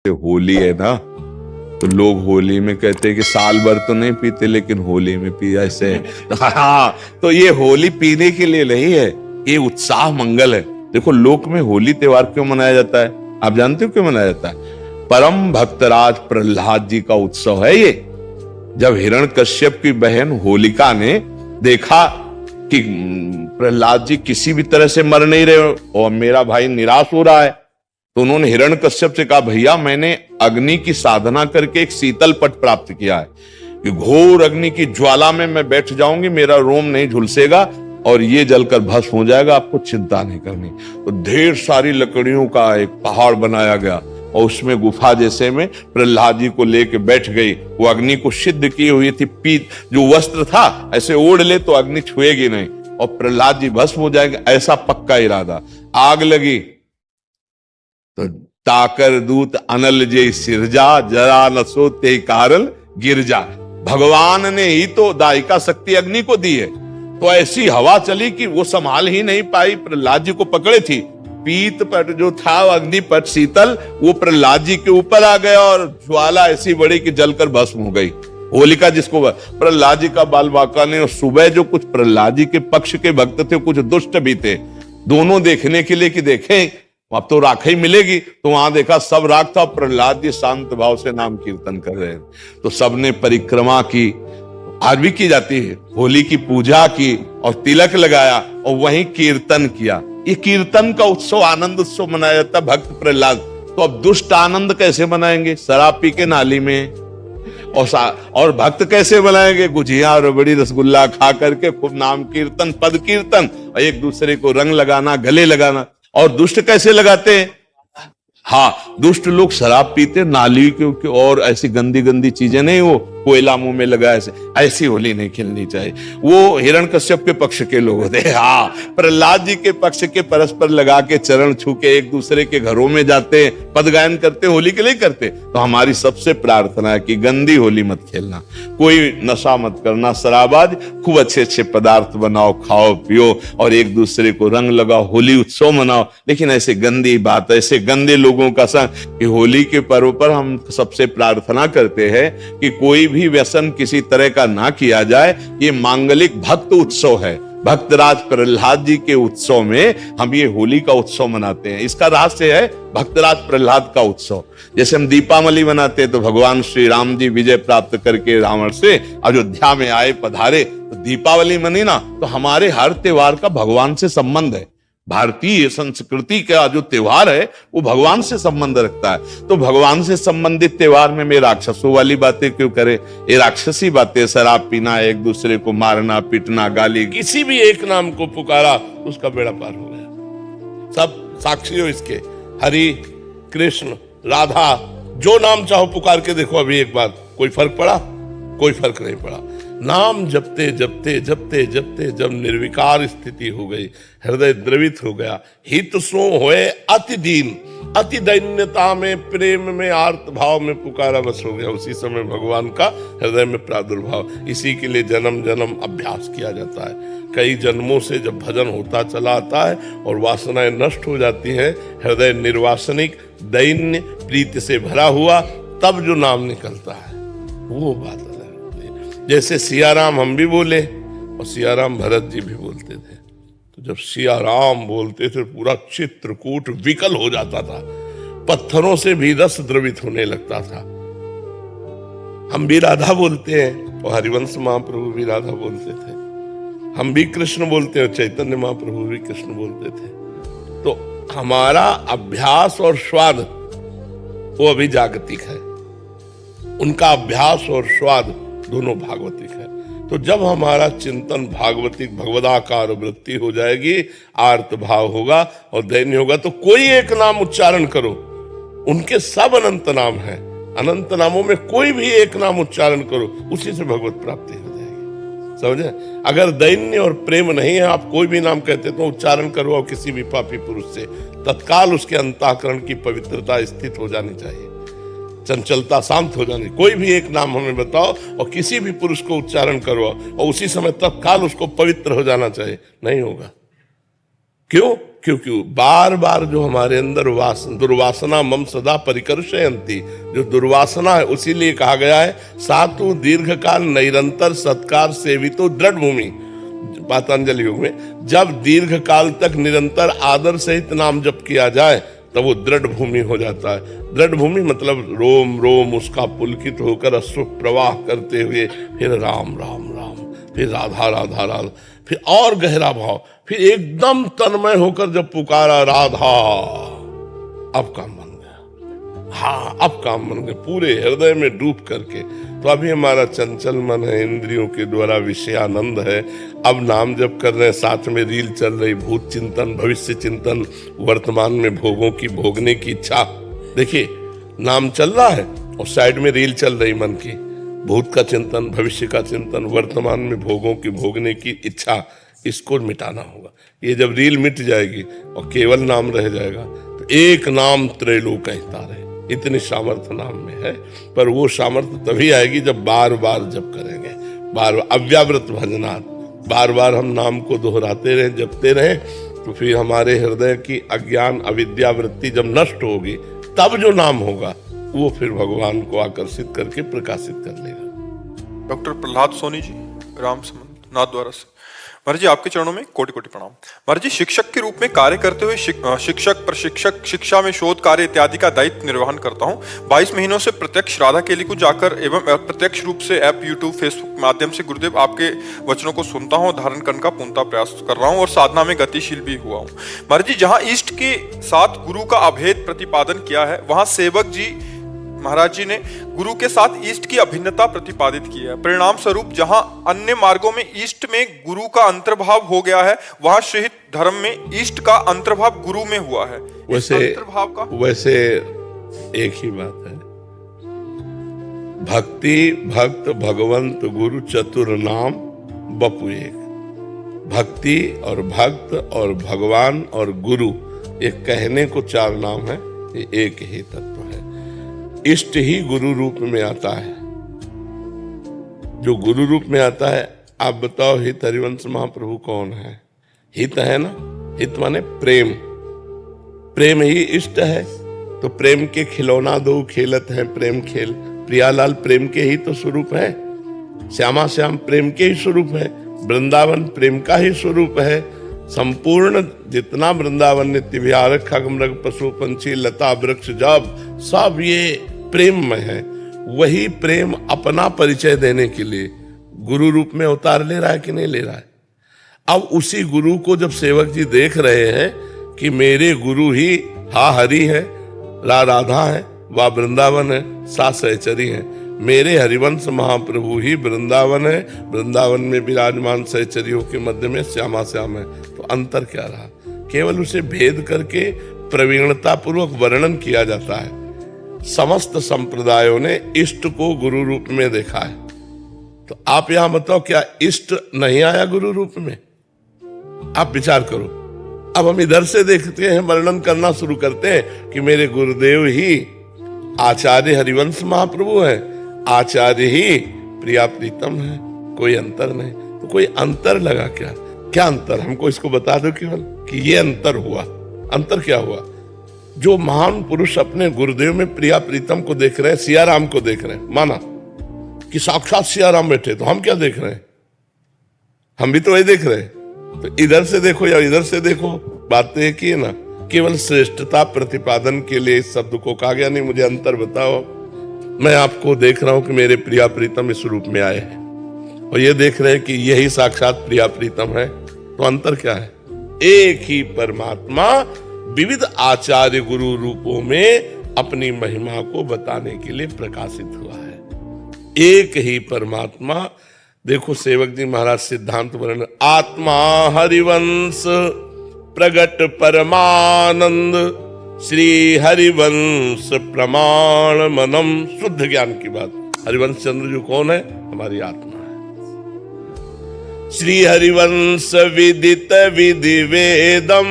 जैसे होली है ना, तो लोग होली में कहते हैं कि साल भर तो नहीं पीते लेकिन होली में पी ऐसे। हाँ, तो ये होली पीने के लिए नहीं है, ये उत्साह मंगल है। देखो लोक में होली त्योहार क्यों मनाया जाता है, आप जानते हो क्यों मनाया जाता है? परम भक्तराज प्रहलाद जी का उत्सव है ये। जब हिरण्यकश्यप की बहन होलिका ने देखा कि प्रहलाद जी किसी भी तरह से मर नहीं रहे और मेरा भाई निराश हो रहा है, तो उन्होंने हिरण्यकश्यप से कहा, भैया मैंने अग्नि की साधना करके एक शीतल पट प्राप्त किया है कि घोर अग्नि की ज्वाला में मैं बैठ जाऊंगी, मेरा रोम नहीं झुलसेगा और ये जलकर भस्म हो जाएगा, आपको चिंता नहीं करनी। तो ढेर सारी लकड़ियों का एक पहाड़ बनाया गया और उसमें गुफा जैसे में प्रहलाद जी को लेके बैठ गई। वो अग्नि को सिद्ध की हुई थी, पीत जो वस्त्र था ऐसे ओढ़ ले तो अग्नि छुएगी नहीं और प्रहलाद जी भस्म हो जाएंगे, ऐसा पक्का इरादा। आग लगी तो ताकर दूत अनल जे सिरजा, जरा न सोते कारण गिरजा। भगवान ने ही तो दायिका शक्ति अग्नि को दी है, तो ऐसी हवा चली कि वो संभाल ही नहीं पाई, प्रहलाद जी को पकड़े थी। पीत पट जो था अग्नि पट शीतल, वो प्रहलाद जी के ऊपर आ गया और ज्वाला ऐसी बड़ी कि जलकर भस्म हो गई। होलिका जिसको प्रहलाद जी का बाल बांका ने, सुबह जो कुछ प्रहलाद जी के पक्ष के भक्त थे कुछ दुष्ट भी थे, दोनों देखने के लिए कि देखें अब तो राख ही मिलेगी, तो वहां देखा सब राख था, प्रहलाद जी शांत भाव से नाम कीर्तन कर रहे हैं। तो सबने परिक्रमा की, आज भी की जाती है, होली की पूजा की और तिलक लगाया और वहीं कीर्तन किया। ये कीर्तन का उत्सव, आनंद उत्सव मनाया जाता है भक्त प्रहलाद। तो अब दुष्ट आनंद कैसे मनाएंगे? शराब पी के नाली में। और भक्त कैसे बनाएंगे? गुजिया रबड़ी रसगुल्ला खा करके खूब नाम कीर्तन पद कीर्तन और एक दूसरे को रंग लगाना, गले लगाना। और दुष्ट कैसे लगाते हैं? हाँ, दुष्ट लोग शराब पीते, नाली के और ऐसी गंदी गंदी चीजें नहीं, वो कोयला मुंह में लगा ऐसी होली नहीं खेलनी चाहिए। वो हिरण्यकश्यप के पक्ष के लोग होते हैं। हाँ, प्रहलाद जी के पक्ष के परस्पर लगा के चरण छू के एक दूसरे के घरों में जाते, पद गायन करते, होली के लिए करते। तो हमारी सबसे प्रार्थना है कि गंदी होली मत खेलना, कोई नशा मत करना, शराबाज, खूब अच्छे अच्छे पदार्थ बनाओ, खाओ पियो और एक दूसरे को रंग लगाओ, होली उत्सव मनाओ। लेकिन ऐसे गंदी बात, ऐसे गंदे लोगों का संग कि होली के पर्व पर हम सबसे प्रार्थना करते हैं कि कोई भी व्यसन किसी तरह का ना किया जाए। ये मांगलिक भक्त उत्सव है, भक्तराज प्रहलाद जी के उत्सव में हम ये होली का उत्सव मनाते हैं। इसका रहस्य है भक्तराज प्रहलाद का उत्सव। जैसे हम दीपावली मनाते हैं तो भगवान श्री राम जी विजय प्राप्त करके रावण से अयोध्या में आए, पधारे, तो दीपावली मनी ना, तो हमारे हर त्योहार का भगवान से संबंध है। भारतीय संस्कृति का जो त्योहार है वो भगवान से संबंध रखता है। तो भगवान से संबंधित त्योहार में मैं राक्षसों वाली बातें क्यों करे? ये राक्षसी बातें, शराब पीना, एक दूसरे को मारना पीटना, गाली, किसी भी एक नाम को पुकारा उसका बेड़ा पार हो गया। सब साक्षी हो इसके, हरि कृष्ण राधा, जो नाम चाहो पुकार के देखो अभी एक बार, कोई फर्क पड़ा? कोई फर्क नहीं पड़ा। नाम जपते जपते जपते जपते जब निर्विकार स्थिति हो गई, हृदय द्रवित हो गया, हित सो होए अति दीन, अति दैन्यता में, प्रेम में, आर्त भाव में पुकारा बस हो गया। उसी समय भगवान का हृदय में प्रादुर्भाव। इसी के लिए जन्म जन्म अभ्यास किया जाता है। कई जन्मों से जब भजन होता चला आता है और वासनाएं नष्ट हो जाती हैं, हृदय निर्वासनिक दैन्य प्रीति से भरा हुआ, तब जो नाम निकलता है वो बात अलग होती है। जैसे सियाराम हम भी बोले और सियाराम भरत जी भी बोलते थे, तो जब सियाराम बोलते थे पूरा चित्रकूट विकल हो जाता था, पत्थरों से भी रस द्रवित होने लगता था। हम भी राधा बोलते हैं और हरिवंश महाप्रभु भी राधा बोलते थे, हम भी कृष्ण बोलते हैं, चैतन्य महाप्रभु भी कृष्ण बोलते थे। तो हमारा अभ्यास और स्वाद वो अभी जागतिक है, उनका अभ्यास और स्वाद दोनों भागवतिक है। तो जब हमारा चिंतन भागवतिक भगवदाकार वृत्ति हो जाएगी, आर्त भाव होगा और दैन्य होगा, तो कोई एक नाम उच्चारण करो, उनके सब अनंत नाम है, अनंत नामों में कोई भी एक नाम उच्चारण करो, उसी से भगवत प्राप्ति हो जाएगी। समझे? अगर दैन्य और प्रेम नहीं है, आप कोई भी नाम कहते तो उच्चारण करवाओ किसी भी पापी पुरुष से, तत्काल उसके अंतःकरण की पवित्रता स्थित हो जानी चाहिए, चंचलता शांत हो जानी। कोई भी एक नाम हमें बताओ और किसी भी पुरुष को उच्चारण करवाओ और उसी समय तत्काल उसको पवित्र हो जाना चाहिए, नहीं होगा। क्यों? क्योंकि बार बार जो हमारे अंदर दुर्वासना मम सदा परिकर्षयन्ति, जो दुर्वासना है, उसीलिए कहा गया है सातु दीर्घ काल निरंतर सत्कार सेवितो दृढ़ भूमि। पातंजलि योग में जब दीर्घ काल तक निरंतर आदर सहित नाम जप किया जाए तब वो दृढ़ भूमि हो जाता है। दृढ़ भूमि मतलब रोम रोम उसका पुलकित होकर अश्रु प्रवाह करते हुए फिर राम राम राम, फिर राधा राधा राधा, फिर और गहरा भाव, फिर एकदम तन्मय होकर जब पुकारा राधा, अब काम बन गया। हाँ, अब काम बन गया, पूरे हृदय में डूब करके। तो अभी हमारा चंचल मन है, इंद्रियों के द्वारा विषयानंद है। अब नाम जप कर रहे हैं, साथ में रील चल रही, भूत चिंतन, भविष्य चिंतन, वर्तमान में भोगों की भोगने की इच्छा। देखिए, नाम चल रहा है और साइड में रील चल रही मन की, भूत का चिंतन, भविष्य का चिंतन, वर्तमान में भोगों की भोगने की इच्छा, इसको मिटाना होगा। ये जब रील मिट जाएगी और केवल नाम रह जाएगा तो एक नाम त्रैलोक हितारे, इतनी सामर्थ्य नाम में है। पर वो सामर्थ्य तभी आएगी जब बार बार जप करेंगे, बार बार अव्यावृत भजनात्, बार बार हम नाम को दोहराते रहें, जपते रहें, तो फिर हमारे हृदय की अज्ञान अविद्या वृत्ति जब नष्ट होगी तब जो नाम होगा वो फिर भगवान को आकर्षित करके प्रकाशित कर लेगा। डॉक्टर प्रहलाद सोनी जी, रामसमुंद, नाथद्वारा से। महाराज जी, आपके चरणों में कोटि कोटि प्रणाम। महाराज जी, शिक्षक के रूप में कार्य करते हुए शिक्षक, प्रशिक्षक, शिक्षा में शोध कार्य इत्यादि का दायित्व निर्वहन करता हूँ। 22 महीनों से प्रत्यक्ष राधा केली को जाकर एवं प्रत्यक्ष रूप से ऐप, यूट्यूब, फेसबुक माध्यम से गुरुदेव आपके वचनों को सुनता हूँ, धारण करने का पूर्णतः प्रयास कर रहा हूँ और साधना में गतिशील भी हुआ हूँ। महाराज जी, जहाँ इष्ट के साथ गुरु का अभेद प्रतिपादन किया है, वहाँ सेवक जी महाराज जी ने गुरु के साथ इष्ट की अभिन्नता प्रतिपादित की है। परिणाम स्वरूप जहां अन्य मार्गों में इष्ट में गुरु का अंतर्भाव हो गया है, वहां श्रीहित धर्म में इष्ट का अंतर्भाव गुरु में हुआ है। वैसे एक ही बात है, भक्ति, भक्त, भगवंत, गुरु, चतुर नाम बपु एक। भक्ति और भक्त और भगवान और गुरु, ये कहने को चार नाम है, ये एक ही तत्व है। इष्ट ही गुरु रूप में आता है। जो गुरु रूप में आता है, आप बताओ हित हरिवंश महाप्रभु कौन है? हित है ना, हित माने प्रेम, प्रेम ही इष्ट है। तो प्रेम के खिलौना दो खेलत है प्रेम खेल, प्रियालाल प्रेम के ही तो स्वरूप है, श्यामा श्याम प्रेम के ही स्वरूप है, वृंदावन प्रेम का ही स्वरूप है। संपूर्ण जितना वृंदावन नित्य विहार खगमृग पशु पंछी लता वृक्ष जब सब ये प्रेम में है। वही प्रेम अपना परिचय देने के लिए गुरु रूप में अवतार ले रहा है कि नहीं ले रहा है? अब उसी गुरु को जब सेवक जी देख रहे हैं कि मेरे गुरु ही हा हरि है, राधा है, वा वृंदावन है, सा सहचरी है, मेरे हरिवंश महाप्रभु ही वृंदावन है, वृंदावन में विराजमान सहचरियों के मध्य में श्यामा श्याम है। तो अंतर क्या रहा? केवल उसे भेद करके प्रवीणता पूर्वक वर्णन किया जाता है। समस्त संप्रदायों ने इष्ट को गुरु रूप में देखा है। तो आप यहां बताओ, क्या इष्ट नहीं आया गुरु रूप में? आप विचार करो। अब हम इधर से देखते हैं, वर्णन करना शुरू करते हैं कि मेरे गुरुदेव ही आचार्य हरिवंश महाप्रभु है, आचार्य ही प्रिया प्रीतम है, कोई अंतर नहीं। तो कोई अंतर लगा क्या? क्या अंतर? हमको इसको बता दो केवल कि ये अंतर हुआ। अंतर क्या हुआ? जो महान पुरुष अपने गुरुदेव में प्रिया प्रीतम को देख रहे हैं, सिया राम को देख रहे हैं, माना कि साक्षात सिया राम बैठे, तो हम क्या देख रहे हैं? हम भी तो वही देख रहे हैं। तो इधर से देखो या इधर से देखो, बात तो एक ही है ना। केवल श्रेष्ठता प्रतिपादन के लिए इस शब्द को कहा गया। नहीं, मुझे अंतर बताओ। मैं आपको देख रहा हूं कि मेरे प्रिया प्रीतम इस रूप में आए हैं और ये देख रहे हैं कि यही साक्षात प्रिया प्रीतम है। तो अंतर क्या है? एक ही परमात्मा विविध आचार्य गुरु रूपों में अपनी महिमा को बताने के लिए प्रकाशित हुआ है। एक ही परमात्मा। देखो सेवक जी महाराज सिद्धांत वर्णन, आत्मा हरिवंश प्रगट परमानंद श्री हरिवंश प्रमाण मनम। शुद्ध ज्ञान की बात। हरिवंश चंद्र जो कौन है? हमारी आत्मा है। श्री हरिवंश विदित विधि वेदम,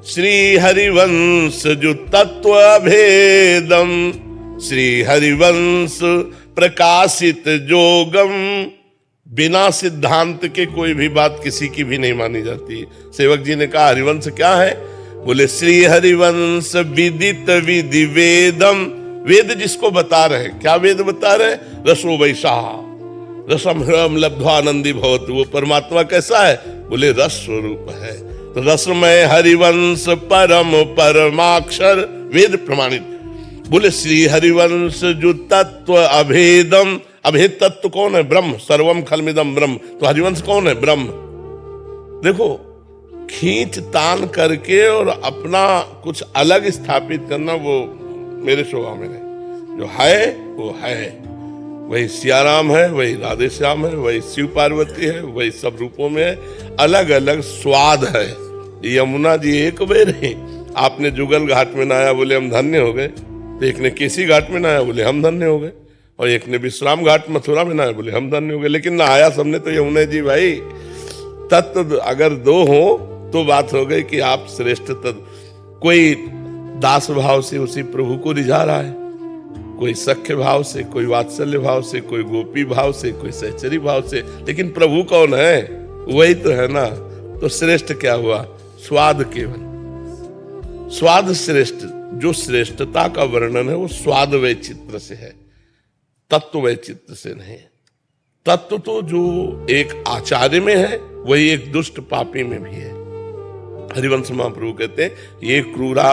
श्री हरिवंश जो तत्व भेदम, श्री हरिवंश प्रकाशित जोगम, बिना सिद्धांत के कोई भी बात किसी की भी नहीं मानी जाती। सेवक जी ने कहा हरिवंश क्या है? बोले श्री हरिवंश विदित विधि वेदम। वेद जिसको बता रहे, क्या वेद बता रहे? रसो वैशाह रसम ह्रम लब्ध्वानंदी भवतु। वो परमात्मा कैसा है? बोले रस स्वरूप है। तो रसमय हरिवंश परम परमाक्षर वेद प्रमाणित। बोले श्री हरिवंश जो तत्व अभेदम। अभेद तत्व कौन है? ब्रह्म। सर्वम खलमिदम ब्रह्म। तो हरिवंश कौन है? ब्रह्म। देखो, खींच तान करके और अपना कुछ अलग स्थापित करना, वो मेरे स्वभाव में नहीं। जो है वो है, वही सियाराम है, वही राधे श्याम है, वही शिव पार्वती है, वही सब रूपों में है। अलग अलग स्वाद है। यमुना जी एक बेर ही, आपने जुगल घाट में नहाया, बोले हम धन्य हो गए। तो एक ने केसी घाट में नहाया, बोले हम धन्य हो गए। और एक ने विश्राम घाट मथुरा में नहाया, बोले हम धन्य हो गए। लेकिन नहाया सबने तो यमुना जी भाई। तत्व अगर दो हो तो बात हो गई कि आप श्रेष्ठ तत्व। कोई दास भाव से उसी प्रभु को रिझा रहा है, कोई सख्य भाव से, कोई वात्सल्य भाव से, कोई गोपी भाव से, कोई सहचरी भाव से। लेकिन प्रभु कौन है? वही तो है ना। तो श्रेष्ठ क्या हुआ? स्वाद केवल। स्वाद श्रेष्ठ। जो श्रेष्ठता का वर्णन है वो स्वाद वैचित्र से है, तत्व वैचित्र से नहीं। तत्व तो जो एक आचार्य में है वही एक दुष्ट पापी में भी है। हरिवंश महाप्रभु कहते हैं ये क्रूरा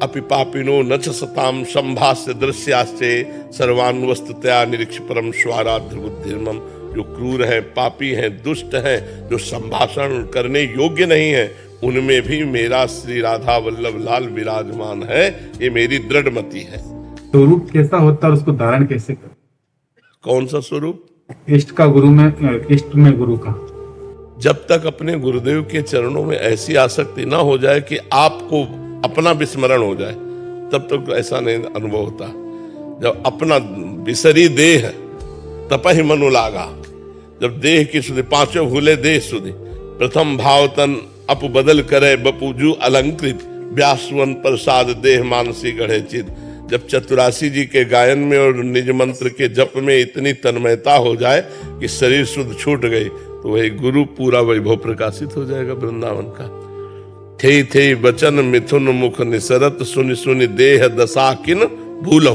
अपि पापिनो न च सताम संभाष्य दृश्यास्ते सर्वान् वस्तुतया निरीक्ष परम स्वाराध्य बुद्धिर्मम। जो क्रूर है, पापी है, दुष्ट है, जो संभाषण करने योग्य नहीं है, उनमें भी मेरा श्री राधा वल्लभ लाल विराजमान है। ये मेरी दृढ़ मति है। स्वरूप कैसा होता है, उसको धारण कैसे कर? कौन सा स्वरूप? इष्ट का गुरु में, इष्ट में गुरु का। जब तक अपने गुरुदेव के चरणों में ऐसी आसक्ति ना हो जाए कि आपको अपना विस्मरण हो जाए, तब तक तो ऐसा नहीं अनुभव होता। जब अपना विसरी देह तपहि मनु लागा। जब देह की सुधि, पांचों भूले देह सुधि, प्रथम भाव तन अप बदल करे बपूजू अलंकृत, व्यासवन प्रसाद देह मानसी गढ़े चित। जब चतुरासी जी के गायन में और निज मंत्र के जप में इतनी तन्मयता हो जाए कि शरीर शुद्ध छूट गई, तो वही गुरु पूरा वैभव प्रकाशित हो जाएगा वृंदावन का। थे थे बचन मिथुन मुख निसरत, सुनि सुनि देह दशा किन भूलो।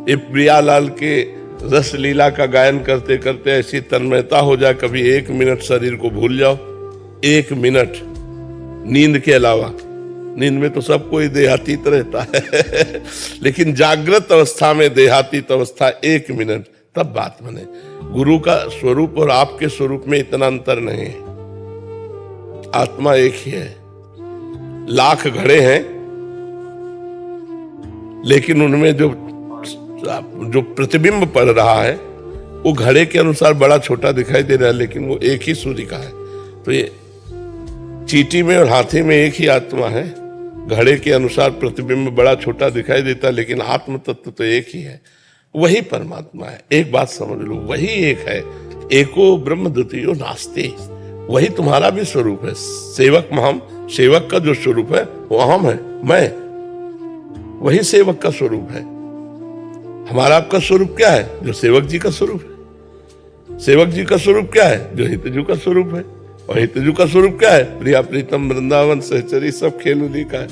ये प्रियालाल के रस लीला का गायन करते करते ऐसी तन्मयता हो जाए, कभी 1 मिनट शरीर को भूल जाओ। 1 मिनट नींद के अलावा। नींद में तो सब कोई देहातीत रहता है लेकिन जागृत अवस्था में देहातीत अवस्था 1 मिनट, तब बात बने। गुरु का स्वरूप और आपके स्वरूप में इतना अंतर नहीं है। आत्मा एक ही है। लाख घड़े हैं, लेकिन उनमें जो प्रतिबिंब पड़ रहा है वो घड़े के अनुसार बड़ा छोटा दिखाई दे रहा है, लेकिन वो एक ही सूर्य का है। तो ये चींटी में और हाथी में एक ही आत्मा है। घड़े के अनुसार प्रतिबिंब बड़ा छोटा दिखाई देता है, लेकिन आत्म तत्व तो एक ही है। वही परमात्मा है। एक बात समझ लो, वही एक है। एको ब्रह्म द्वितीयो नास्ति। वही तुम्हारा भी स्वरूप है। सेवक महम, सेवक का जो स्वरूप है वो अहम है, मैं। वही सेवक का स्वरूप है। हमारा आपका स्वरूप क्या है? जो सेवक जी का स्वरूप है। सेवक जी का स्वरूप क्या है? जो हितजू का स्वरूप है। और हितजू का स्वरूप क्या है? प्रिया प्रीतम वृंदावन सहचरी सब खेलुली का है।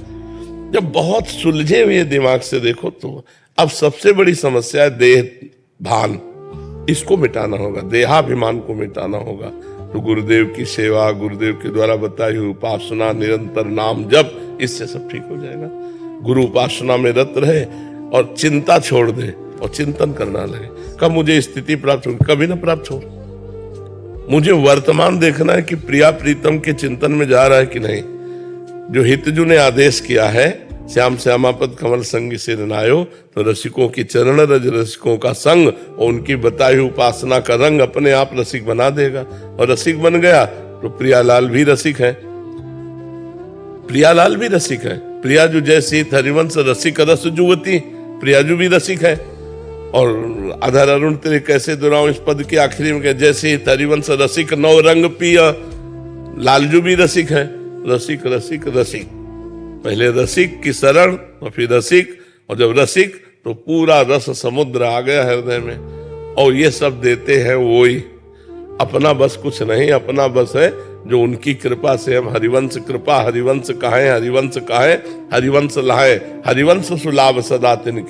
जब बहुत सुलझे हुए दिमाग से देखो तो अब सबसे बड़ी समस्या है देह भान। इसको मिटाना होगा, देहाभिमान को मिटाना होगा। तो गुरुदेव की सेवा, गुरुदेव के द्वारा बताई हुई उपासना, निरंतर नाम जप, इससे सब ठीक हो जाएगा। गुरु उपासना में रत रहे और चिंता छोड़ दे और चिंतन करना लगे। कब मुझे स्थिति प्राप्त होगी? कभी ना प्राप्त हो। मुझे वर्तमान देखना है कि प्रिया प्रीतम के चिंतन में जा रहा है कि नहीं। जो हितजू ने आदेश किया है श्याम श्यामापद कमल संगी सिर नायो, तो रसिकों की चरण रज रसिकों का संग और उनकी बताई हुई उपासना का रंग अपने आप रसिक बना देगा। और रसिक बन गया तो प्रियालाल भी रसिक है। प्रियालाल भी रसिक है। प्रियाजू जैसी हरिवंश रसिक रस जुवती, प्रियाजू भी रसिक है। और अधर अरुण तेरे कैसे दुराऊं, इस पद के आखिरी में जैसे हरिवंश रसिक नौ रंग पिया, लालजू भी रसिक है। रसिक रसिक रसिक, पहले रसिक की शरण और फिर रसिक, और जब रसिक तो पूरा रस समुद्र आ गया हृदय में। और ये सब देते हैं वही अपना बस कुछ नहीं, अपना बस है जो उनकी कृपा से हम हरिवंश कृपा हरिवंश कहें, हरिवंश कहें, हरिवंश लाए, हरिवंश सुलाभ सदा तिनके।